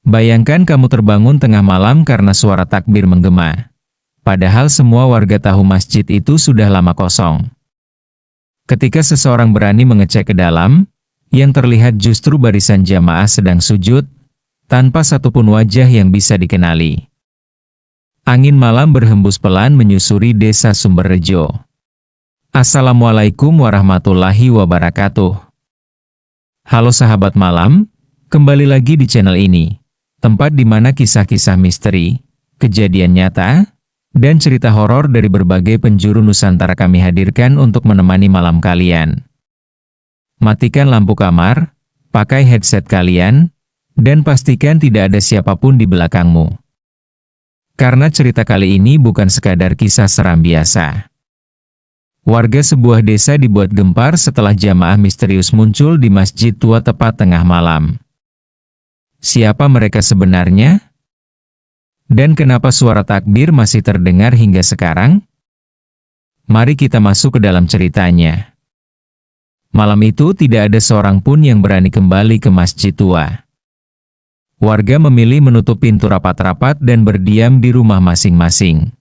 Bayangkan kamu terbangun tengah malam karena suara takbir menggema. Padahal semua warga tahu masjid itu sudah lama kosong. Ketika seseorang berani mengecek ke dalam, yang terlihat justru barisan jamaah sedang sujud, tanpa satupun wajah yang bisa dikenali. Angin malam berhembus pelan menyusuri desa Sumberrejo. Assalamualaikum warahmatullahi wabarakatuh. Halo sahabat malam, kembali lagi di channel ini. Tempat di mana kisah-kisah misteri, kejadian nyata, dan cerita horor dari berbagai penjuru Nusantara kami hadirkan untuk menemani malam kalian. Matikan lampu kamar, pakai headset kalian, dan pastikan tidak ada siapapun di belakangmu. Karena cerita kali ini bukan sekadar kisah seram biasa. Warga sebuah desa dibuat gempar setelah jamaah misterius muncul di masjid tua tepat tengah malam. Siapa mereka sebenarnya? Dan kenapa suara takbir masih terdengar hingga sekarang? Mari kita masuk ke dalam ceritanya. Malam itu tidak ada seorang pun yang berani kembali ke masjid tua. Warga memilih menutup pintu rapat-rapat dan berdiam di rumah masing-masing.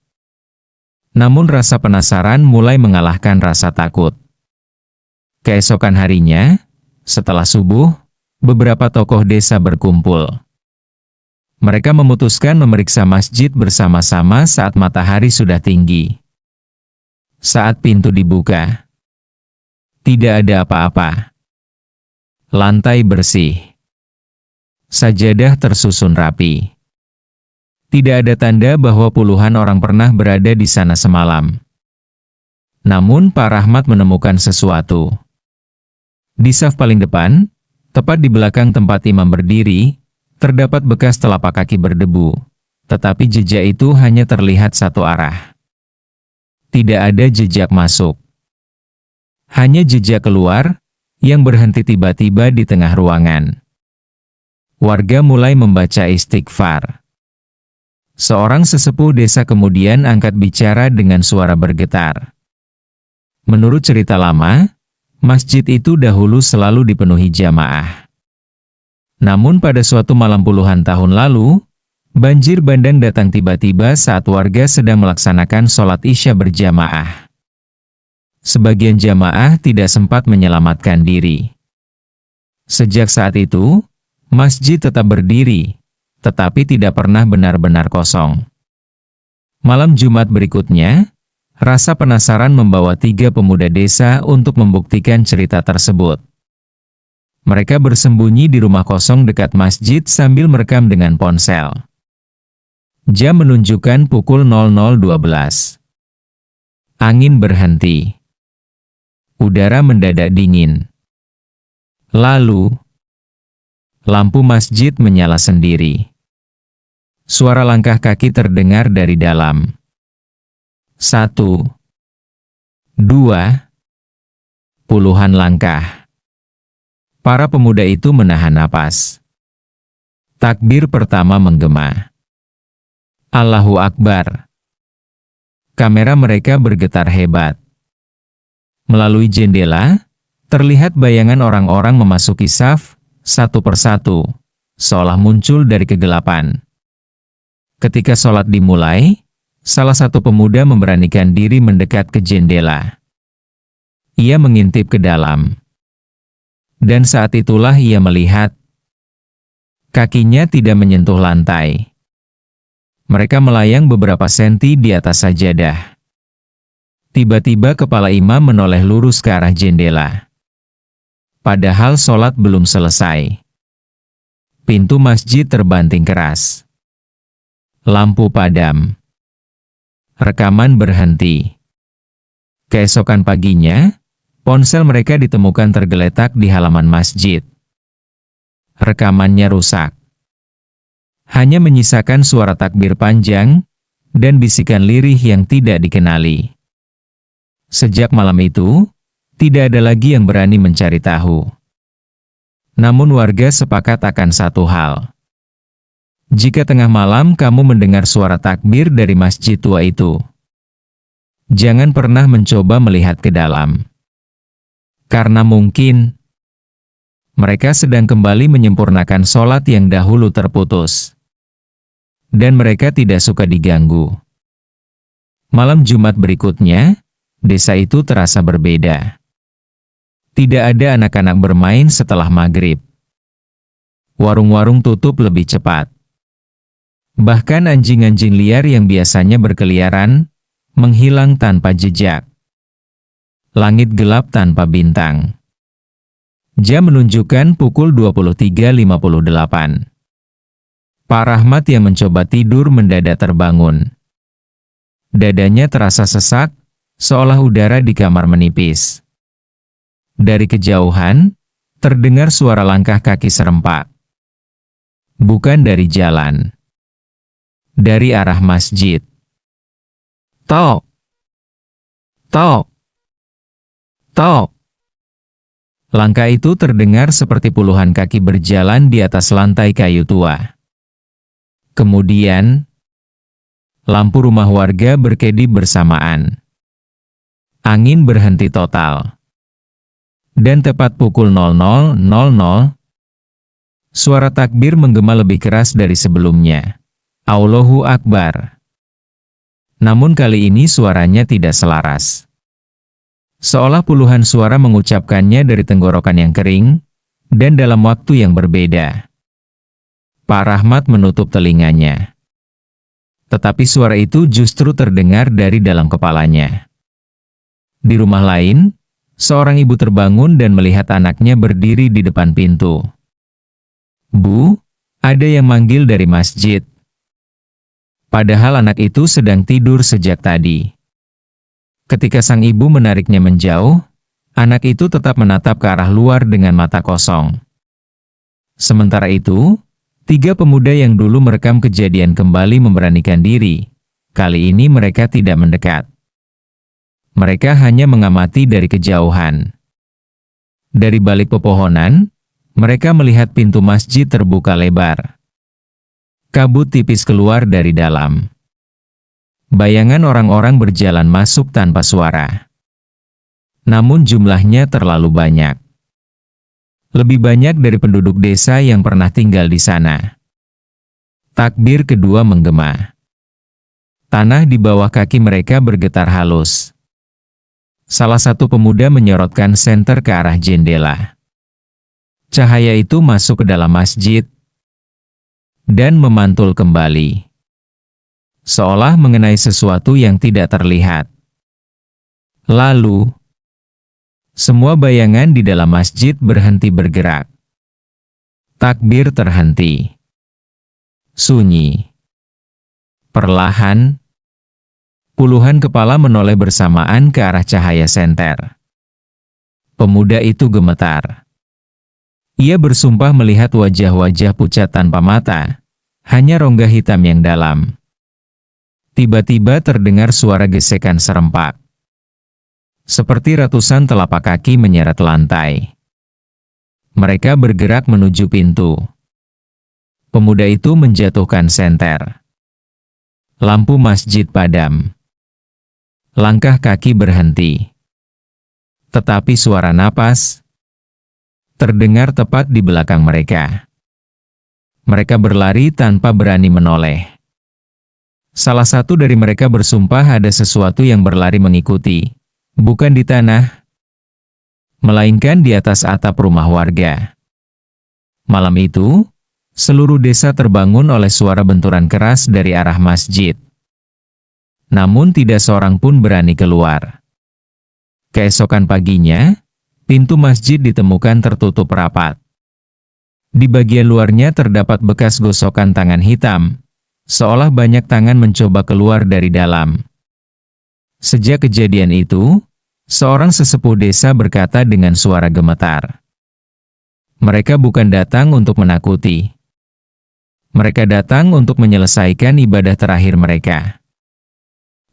Namun rasa penasaran mulai mengalahkan rasa takut. Keesokan harinya, setelah subuh, beberapa tokoh desa berkumpul. Mereka memutuskan memeriksa masjid bersama-sama saat matahari sudah tinggi. Saat pintu dibuka, tidak ada apa-apa. Lantai bersih. Sajadah tersusun rapi. Tidak ada tanda bahwa puluhan orang pernah berada di sana semalam. Namun Pak Rahmat menemukan sesuatu. Di saf paling depan, tepat di belakang tempat imam berdiri, terdapat bekas telapak kaki berdebu, tetapi jejak itu hanya terlihat satu arah. Tidak ada jejak masuk. Hanya jejak keluar, yang berhenti tiba-tiba di tengah ruangan. Warga mulai membaca istighfar. Seorang sesepuh desa kemudian angkat bicara dengan suara bergetar. Menurut cerita lama, masjid itu dahulu selalu dipenuhi jamaah. Namun pada suatu malam puluhan tahun lalu, banjir bandang datang tiba-tiba saat warga sedang melaksanakan sholat Isya berjamaah. Sebagian jamaah tidak sempat menyelamatkan diri. Sejak saat itu, masjid tetap berdiri, tetapi tidak pernah benar-benar kosong. Malam Jumat berikutnya, rasa penasaran membawa 3 pemuda desa untuk membuktikan cerita tersebut. Mereka bersembunyi di rumah kosong dekat masjid sambil merekam dengan ponsel. Jam menunjukkan pukul 00.12. Angin berhenti. Udara mendadak dingin. Lalu, lampu masjid menyala sendiri. Suara langkah kaki terdengar dari dalam. 1, 2, puluhan langkah. Para pemuda itu menahan napas. Takbir pertama menggema. Allahu Akbar. Kamera mereka bergetar hebat. Melalui jendela, terlihat bayangan orang-orang memasuki saf, satu persatu, seolah muncul dari kegelapan. Ketika sholat dimulai, salah satu pemuda memberanikan diri mendekat ke jendela. Ia mengintip ke dalam. Dan saat itulah ia melihat kakinya tidak menyentuh lantai. Mereka melayang beberapa senti di atas sajadah. Tiba-tiba kepala imam menoleh lurus ke arah jendela. Padahal sholat belum selesai. Pintu masjid terbanting keras. Lampu padam. Rekaman berhenti. Keesokan paginya, ponsel mereka ditemukan tergeletak di halaman masjid. Rekamannya rusak. Hanya menyisakan suara takbir panjang dan bisikan lirih yang tidak dikenali. Sejak malam itu, tidak ada lagi yang berani mencari tahu. Namun warga sepakat akan satu hal. Jika tengah malam kamu mendengar suara takbir dari masjid tua itu, jangan pernah mencoba melihat ke dalam. Karena mungkin Mereka sedang kembali menyempurnakan sholat yang dahulu terputus. Dan mereka tidak suka diganggu. Malam Jumat berikutnya, desa itu terasa berbeda. Tidak ada anak-anak bermain setelah maghrib. Warung-warung tutup lebih cepat. Bahkan anjing-anjing liar yang biasanya berkeliaran, menghilang tanpa jejak. Langit gelap tanpa bintang. Jam menunjukkan pukul 23.58. Pak Rahmat yang mencoba tidur mendadak terbangun. Dadanya terasa sesak, seolah udara di kamar menipis. Dari kejauhan, terdengar suara langkah kaki serempak. Bukan dari jalan. Dari arah masjid. Tok! Tok! Tok! Langkah itu terdengar seperti puluhan kaki berjalan di atas lantai kayu tua. Kemudian, lampu rumah warga berkedip bersamaan. Angin berhenti total. Dan tepat pukul 00.00, suara takbir menggema lebih keras dari sebelumnya. Allahu Akbar. Namun kali ini suaranya tidak selaras. Seolah puluhan suara mengucapkannya dari tenggorokan yang kering, dan dalam waktu yang berbeda. Pak Rahmat menutup telinganya. Tetapi suara itu justru terdengar dari dalam kepalanya. Di rumah lain, seorang ibu terbangun dan melihat anaknya berdiri di depan pintu. "Bu, ada yang manggil dari masjid." Padahal anak itu sedang tidur sejak tadi. Ketika sang ibu menariknya menjauh, anak itu tetap menatap ke arah luar dengan mata kosong. Sementara itu, 3 pemuda yang dulu merekam kejadian kembali memberanikan diri. Kali ini mereka tidak mendekat. Mereka hanya mengamati dari kejauhan. Dari balik pepohonan, mereka melihat pintu masjid terbuka lebar. Kabut tipis keluar dari dalam. Bayangan orang-orang berjalan masuk tanpa suara. Namun jumlahnya terlalu banyak. Lebih banyak dari penduduk desa yang pernah tinggal di sana. Takbir kedua menggema. Tanah di bawah kaki mereka bergetar halus. Salah satu pemuda menyorotkan senter ke arah jendela. Cahaya itu masuk ke dalam masjid dan memantul kembali, seolah mengenai sesuatu yang tidak terlihat. Lalu, semua bayangan di dalam masjid berhenti bergerak. Takbir terhenti. Sunyi. Perlahan, puluhan kepala menoleh bersamaan ke arah cahaya senter. Pemuda itu gemetar. Ia bersumpah melihat wajah-wajah pucat tanpa mata, hanya rongga hitam yang dalam. Tiba-tiba terdengar suara gesekan serempak. Seperti ratusan telapak kaki menyeret lantai. Mereka bergerak menuju pintu. Pemuda itu menjatuhkan senter. Lampu masjid padam. Langkah kaki berhenti. Tetapi suara napas terdengar tepat di belakang mereka. Mereka berlari tanpa berani menoleh. Salah satu dari mereka bersumpah ada sesuatu yang berlari mengikuti, bukan di tanah, melainkan di atas atap rumah warga. Malam itu, seluruh desa terbangun oleh suara benturan keras dari arah masjid. Namun tidak seorang pun berani keluar. Keesokan paginya, pintu masjid ditemukan tertutup rapat. Di bagian luarnya terdapat bekas gosokan tangan hitam, seolah banyak tangan mencoba keluar dari dalam. Sejak kejadian itu, seorang sesepuh desa berkata dengan suara gemetar, "Mereka bukan datang untuk menakuti. Mereka datang untuk menyelesaikan ibadah terakhir mereka.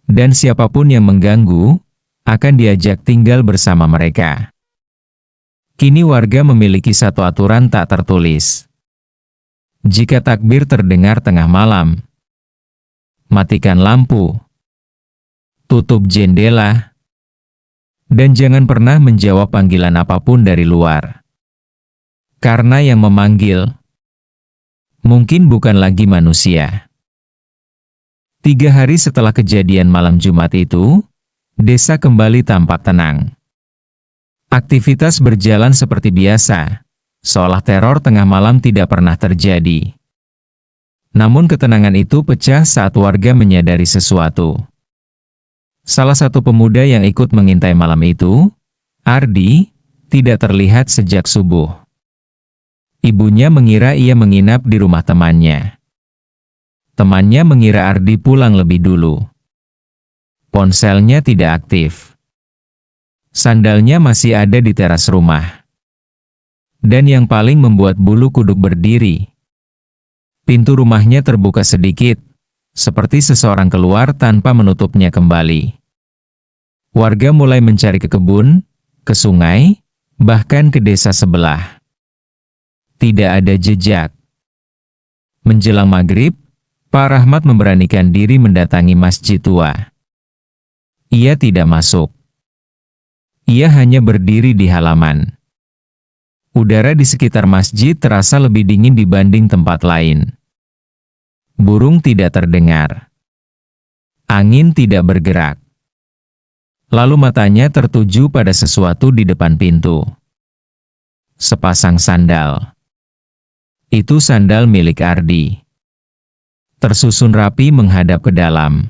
Dan siapapun yang mengganggu, akan diajak tinggal bersama mereka." Kini warga memiliki satu aturan tak tertulis. Jika takbir terdengar tengah malam, matikan lampu, tutup jendela, dan jangan pernah menjawab panggilan apapun dari luar. Karena yang memanggil mungkin bukan lagi manusia. 3 hari setelah kejadian malam Jumat itu, desa kembali tampak tenang. Aktivitas berjalan seperti biasa, seolah teror tengah malam tidak pernah terjadi. Namun ketenangan itu pecah saat warga menyadari sesuatu. Salah satu pemuda yang ikut mengintai malam itu, Ardi, tidak terlihat sejak subuh. Ibunya mengira ia menginap di rumah temannya. Temannya mengira Ardi pulang lebih dulu. Ponselnya tidak aktif. Sandalnya masih ada di teras rumah. Dan yang paling membuat bulu kuduk berdiri, pintu rumahnya terbuka sedikit, seperti seseorang keluar tanpa menutupnya kembali. Warga mulai mencari ke kebun, ke sungai, bahkan ke desa sebelah. Tidak ada jejak. Menjelang maghrib, Pak Rahmat memberanikan diri mendatangi masjid tua. Ia tidak masuk. Ia hanya berdiri di halaman. Udara di sekitar masjid terasa lebih dingin dibanding tempat lain. Burung tidak terdengar. Angin tidak bergerak. Lalu matanya tertuju pada sesuatu di depan pintu. Sepasang sandal. Itu sandal milik Ardi. Tersusun rapi menghadap ke dalam.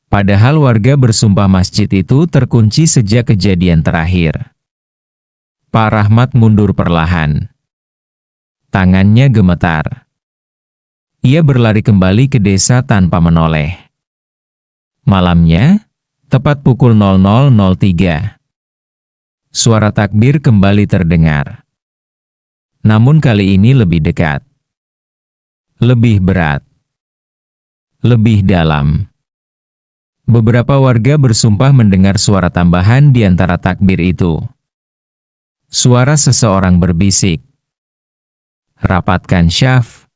Padahal warga bersumpah masjid itu terkunci sejak kejadian terakhir. Pak Rahmat mundur perlahan. Tangannya gemetar. Ia berlari kembali ke desa tanpa menoleh. Malamnya, tepat pukul 00.03. Suara takbir kembali terdengar. Namun kali ini lebih dekat. Lebih berat. Lebih dalam. Beberapa warga bersumpah mendengar suara tambahan di antara takbir itu. Suara seseorang berbisik. Rapatkan syaf.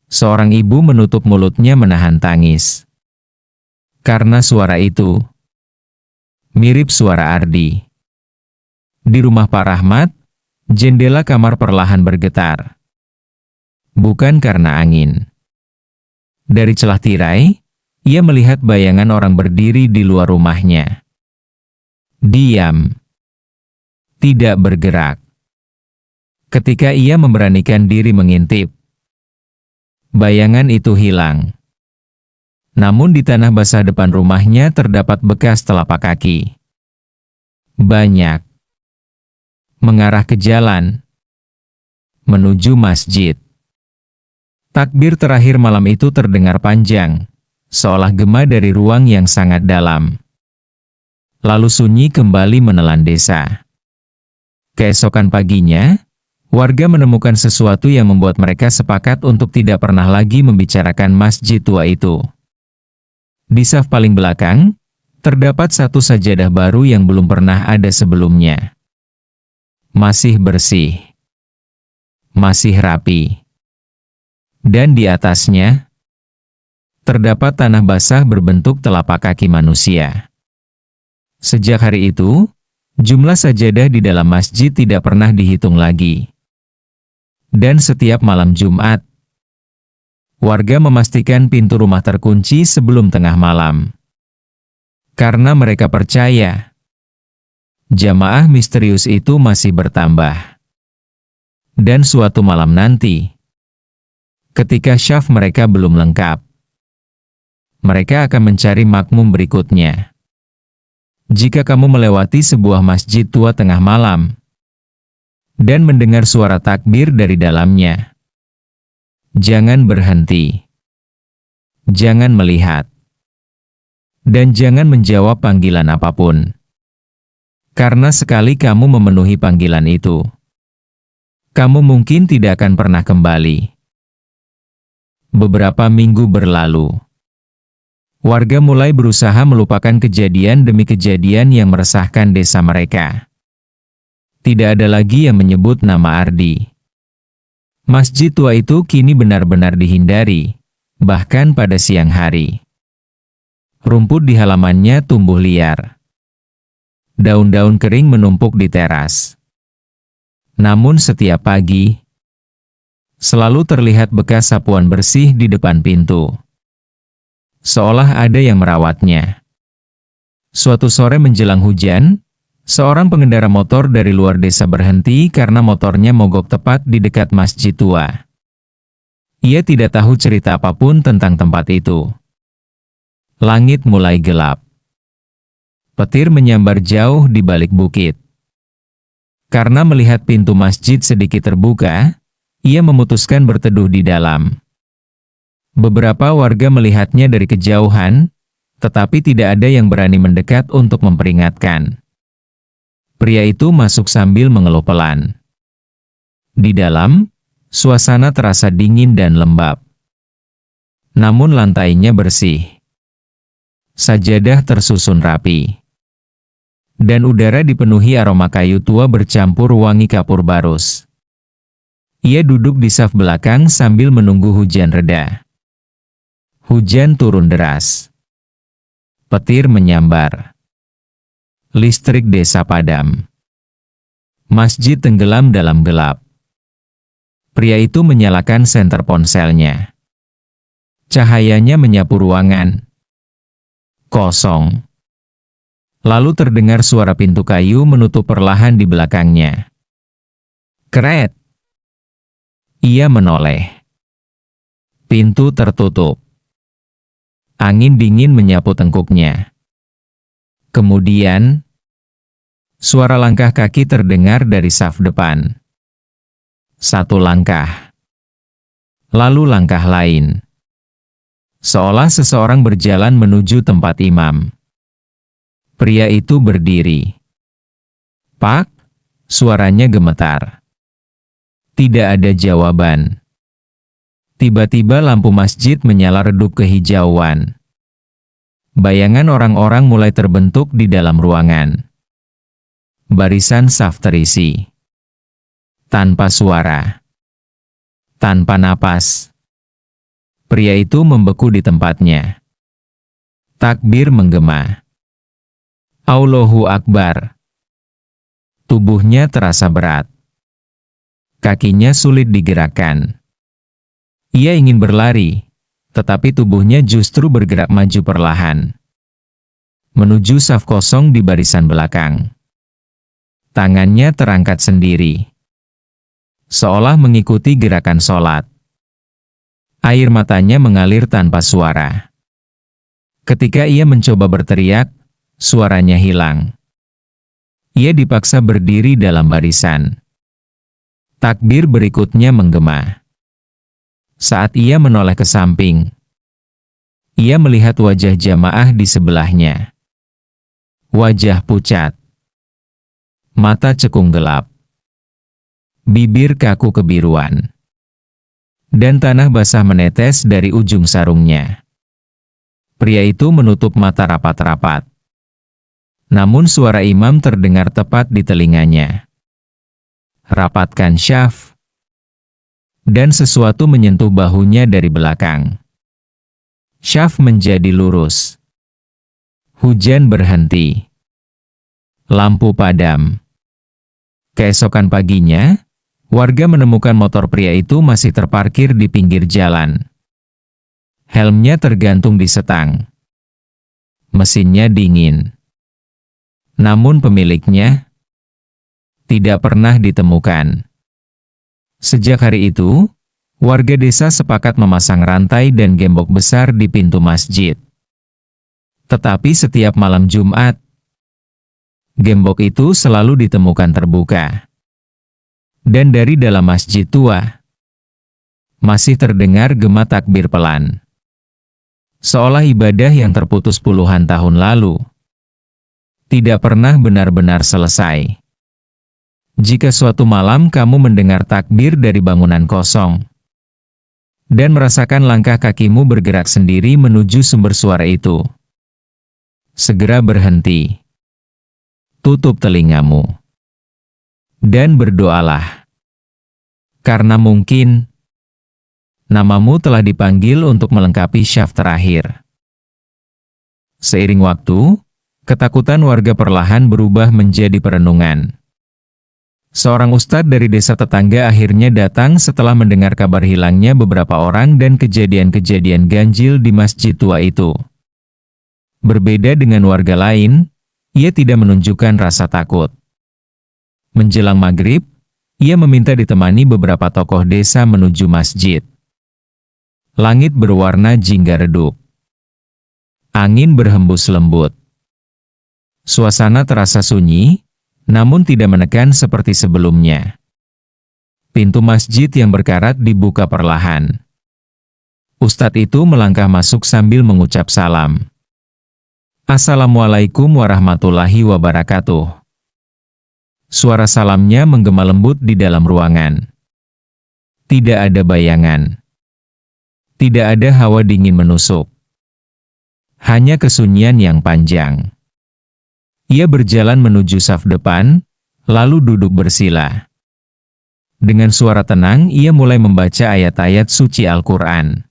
Seorang ibu menutup mulutnya menahan tangis. Karena suara itu mirip suara Ardi. Di rumah Pak Rahmat, jendela kamar perlahan bergetar. Bukan karena angin. Dari celah tirai, ia melihat bayangan orang berdiri di luar rumahnya. Diam. Tidak bergerak. Ketika ia memberanikan diri mengintip, bayangan itu hilang. Namun di tanah basah depan rumahnya terdapat bekas telapak kaki. Banyak. Mengarah ke jalan. Menuju masjid. Takbir terakhir malam itu terdengar panjang, seolah gema dari ruang yang sangat dalam. Lalu sunyi kembali menelan desa. Keesokan paginya, warga menemukan sesuatu yang membuat mereka sepakat untuk tidak pernah lagi membicarakan masjid tua itu. Di saf paling belakang, terdapat satu sajadah baru yang belum pernah ada sebelumnya. Masih bersih. Masih rapi. Dan di atasnya, terdapat tanah basah berbentuk telapak kaki manusia. Sejak hari itu, jumlah sajadah di dalam masjid tidak pernah dihitung lagi. Dan setiap malam Jumat, warga memastikan pintu rumah terkunci sebelum tengah malam. Karena mereka percaya, jamaah misterius itu masih bertambah. Dan suatu malam nanti, ketika syaf mereka belum lengkap, mereka akan mencari makmum berikutnya. Jika kamu melewati sebuah masjid tua tengah malam dan mendengar suara takbir dari dalamnya, jangan berhenti. Jangan melihat. Dan jangan menjawab panggilan apapun. Karena sekali kamu memenuhi panggilan itu, kamu mungkin tidak akan pernah kembali. Beberapa minggu berlalu. Warga mulai berusaha melupakan kejadian demi kejadian yang meresahkan desa mereka. Tidak ada lagi yang menyebut nama Ardi. Masjid tua itu kini benar-benar dihindari, bahkan pada siang hari. Rumput di halamannya tumbuh liar. Daun-daun kering menumpuk di teras. Namun setiap pagi, selalu terlihat bekas sapuan bersih di depan pintu. Seolah ada yang merawatnya. Suatu sore menjelang hujan, seorang pengendara motor dari luar desa berhenti karena motornya mogok tepat di dekat masjid tua. Ia tidak tahu cerita apapun tentang tempat itu. Langit mulai gelap. Petir menyambar jauh di balik bukit. Karena melihat pintu masjid sedikit terbuka, ia memutuskan berteduh di dalam. Beberapa warga melihatnya dari kejauhan, tetapi tidak ada yang berani mendekat untuk memperingatkan. Pria itu masuk sambil mengeluh pelan. Di dalam, suasana terasa dingin dan lembab. Namun lantainya bersih. Sajadah tersusun rapi. Dan udara dipenuhi aroma kayu tua bercampur wangi kapur barus. Ia duduk di saf belakang sambil menunggu hujan reda. Hujan turun deras. Petir menyambar. Listrik desa padam. Masjid tenggelam dalam gelap. Pria itu menyalakan senter ponselnya. Cahayanya menyapu ruangan. Kosong. Lalu terdengar suara pintu kayu menutup perlahan di belakangnya. Kret! Ia menoleh. Pintu tertutup. Angin dingin menyapu tengkuknya. Kemudian, suara langkah kaki terdengar dari saf depan. Satu langkah. Lalu langkah lain. Seolah seseorang berjalan menuju tempat imam. Pria itu berdiri. Pak, suaranya gemetar. Tidak ada jawaban. Tiba-tiba lampu masjid menyala redup kehijauan. Bayangan orang-orang mulai terbentuk di dalam ruangan. Barisan saf terisi. Tanpa suara. Tanpa napas. Pria itu membeku di tempatnya. Takbir menggema. Allahu Akbar. Tubuhnya terasa berat. Kakinya sulit digerakkan. Ia ingin berlari, tetapi tubuhnya justru bergerak maju perlahan. Menuju saf kosong di barisan belakang. Tangannya terangkat sendiri. Seolah mengikuti gerakan sholat. Air matanya mengalir tanpa suara. Ketika ia mencoba berteriak, suaranya hilang. Ia dipaksa berdiri dalam barisan. Takbir berikutnya menggema. Saat ia menoleh ke samping, ia melihat wajah jamaah di sebelahnya. Wajah pucat. Mata cekung gelap. Bibir kaku kebiruan. Dan tanah basah menetes dari ujung sarungnya. Pria itu menutup mata rapat-rapat. Namun suara imam terdengar tepat di telinganya. Rapatkan syaf. Dan sesuatu menyentuh bahunya dari belakang. Syaf menjadi lurus. Hujan berhenti. Lampu padam. Keesokan paginya, warga menemukan motor pria itu masih terparkir di pinggir jalan. Helmnya tergantung di setang. Mesinnya dingin. Namun pemiliknya tidak pernah ditemukan. Sejak hari itu, warga desa sepakat memasang rantai dan gembok besar di pintu masjid. Tetapi setiap malam Jumat, gembok itu selalu ditemukan terbuka. Dan dari dalam masjid tua, masih terdengar gema takbir pelan. Seolah ibadah yang terputus puluhan tahun lalu tidak pernah benar-benar selesai. Jika suatu malam kamu mendengar takbir dari bangunan kosong dan merasakan langkah kakimu bergerak sendiri menuju sumber suara itu, segera berhenti. Tutup telingamu dan berdoalah. Karena mungkin namamu telah dipanggil untuk melengkapi syaf terakhir. Seiring waktu, ketakutan warga perlahan berubah menjadi perenungan. Seorang ustadz dari desa tetangga akhirnya datang setelah mendengar kabar hilangnya beberapa orang dan kejadian-kejadian ganjil di masjid tua itu. Berbeda dengan warga lain, ia tidak menunjukkan rasa takut. Menjelang maghrib, ia meminta ditemani beberapa tokoh desa menuju masjid. Langit berwarna jingga redup. Angin berhembus lembut. Suasana terasa sunyi, namun tidak menekan seperti sebelumnya. Pintu masjid yang berkarat dibuka perlahan. Ustadz itu melangkah masuk sambil mengucap salam. Assalamualaikum warahmatullahi wabarakatuh. Suara salamnya menggema lembut di dalam ruangan. Tidak ada bayangan. Tidak ada hawa dingin menusuk. Hanya kesunyian yang panjang. Ia berjalan menuju saf depan, lalu duduk bersila. Dengan suara tenang, ia mulai membaca ayat-ayat suci Al-Quran.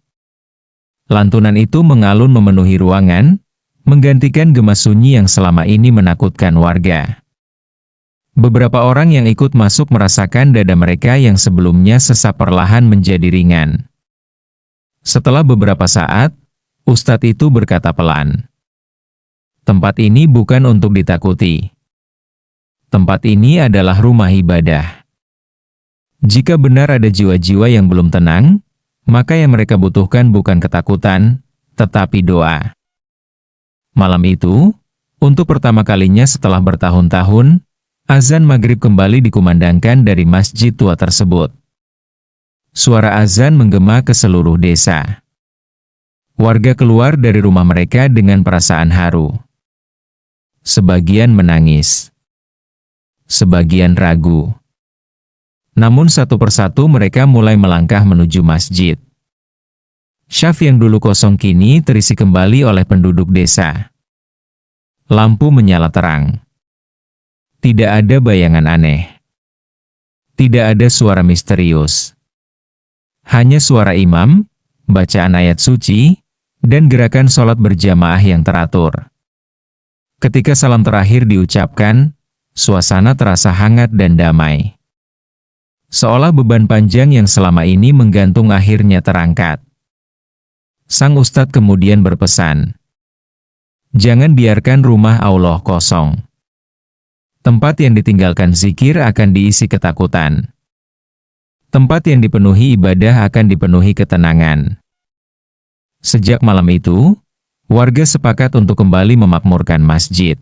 Lantunan itu mengalun memenuhi ruangan, menggantikan gema sunyi yang selama ini menakutkan warga. Beberapa orang yang ikut masuk merasakan dada mereka yang sebelumnya sesak perlahan menjadi ringan. Setelah beberapa saat, ustadz itu berkata pelan, "Tempat ini bukan untuk ditakuti. Tempat ini adalah rumah ibadah. Jika benar ada jiwa-jiwa yang belum tenang, maka yang mereka butuhkan bukan ketakutan, tetapi doa." Malam itu, untuk pertama kalinya setelah bertahun-tahun, azan maghrib kembali dikumandangkan dari masjid tua tersebut. Suara azan menggema ke seluruh desa. Warga keluar dari rumah mereka dengan perasaan haru. Sebagian menangis. Sebagian ragu. Namun satu persatu mereka mulai melangkah menuju masjid. Syaf yang dulu kosong kini terisi kembali oleh penduduk desa. Lampu menyala terang. Tidak ada bayangan aneh. Tidak ada suara misterius. Hanya suara imam, bacaan ayat suci, dan gerakan sholat berjamaah yang teratur. Ketika salam terakhir diucapkan, suasana terasa hangat dan damai. Seolah beban panjang yang selama ini menggantung akhirnya terangkat. Sang ustadz kemudian berpesan, "Jangan biarkan rumah Allah kosong. Tempat yang ditinggalkan zikir akan diisi ketakutan. Tempat yang dipenuhi ibadah akan dipenuhi ketenangan." Sejak malam itu, warga sepakat untuk kembali memakmurkan masjid.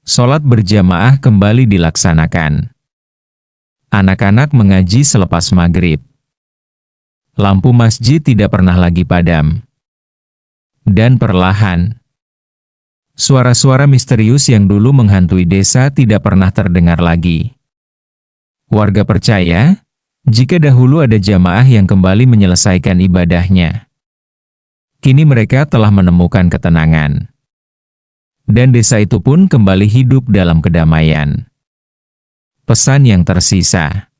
Sholat berjamaah kembali dilaksanakan. Anak-anak mengaji selepas maghrib. Lampu masjid tidak pernah lagi padam. Dan perlahan, suara-suara misterius yang dulu menghantui desa tidak pernah terdengar lagi. Warga percaya, jika dahulu ada jamaah yang kembali menyelesaikan ibadahnya, kini mereka telah menemukan ketenangan. Dan desa itu pun kembali hidup dalam kedamaian. Pesan yang tersisa.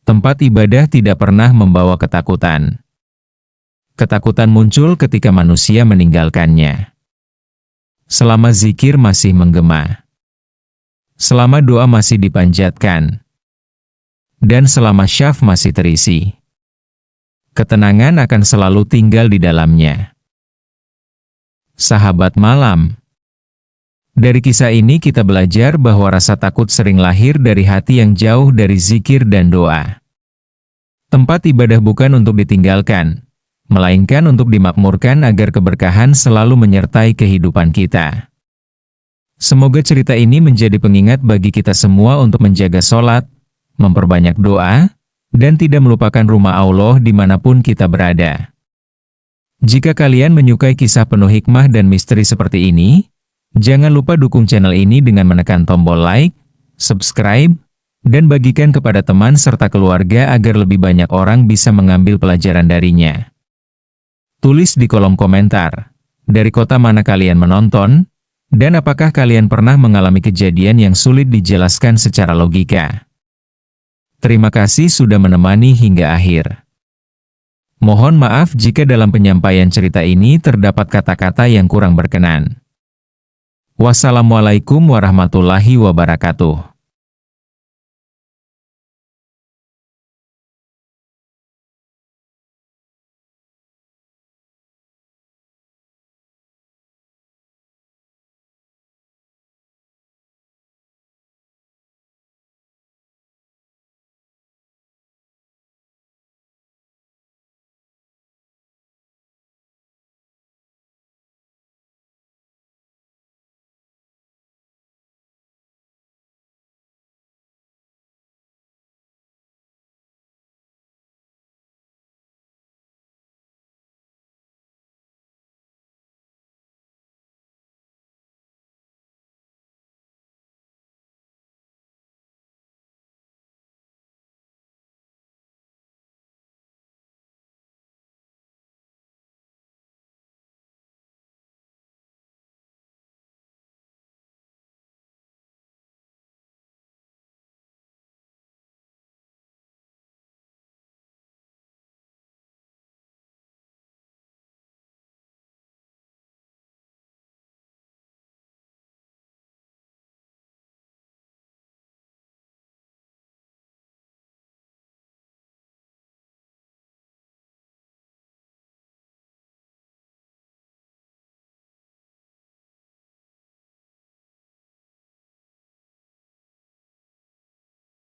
Tempat ibadah tidak pernah membawa ketakutan. Ketakutan muncul ketika manusia meninggalkannya. Selama zikir masih menggema. Selama doa masih dipanjatkan. Dan selama syaf masih terisi, ketenangan akan selalu tinggal di dalamnya. Sahabat malam. Dari kisah ini kita belajar bahwa rasa takut sering lahir dari hati yang jauh dari zikir dan doa. Tempat ibadah bukan untuk ditinggalkan, melainkan untuk dimakmurkan agar keberkahan selalu menyertai kehidupan kita. Semoga cerita ini menjadi pengingat bagi kita semua untuk menjaga sholat, memperbanyak doa, dan tidak melupakan rumah Allah dimanapun kita berada. Jika kalian menyukai kisah penuh hikmah dan misteri seperti ini, jangan lupa dukung channel ini dengan menekan tombol like, subscribe, dan bagikan kepada teman serta keluarga agar lebih banyak orang bisa mengambil pelajaran darinya. Tulis di kolom komentar, dari kota mana kalian menonton, dan apakah kalian pernah mengalami kejadian yang sulit dijelaskan secara logika. Terima kasih sudah menemani hingga akhir. Mohon maaf jika dalam penyampaian cerita ini terdapat kata-kata yang kurang berkenan. Wassalamualaikum warahmatullahi wabarakatuh.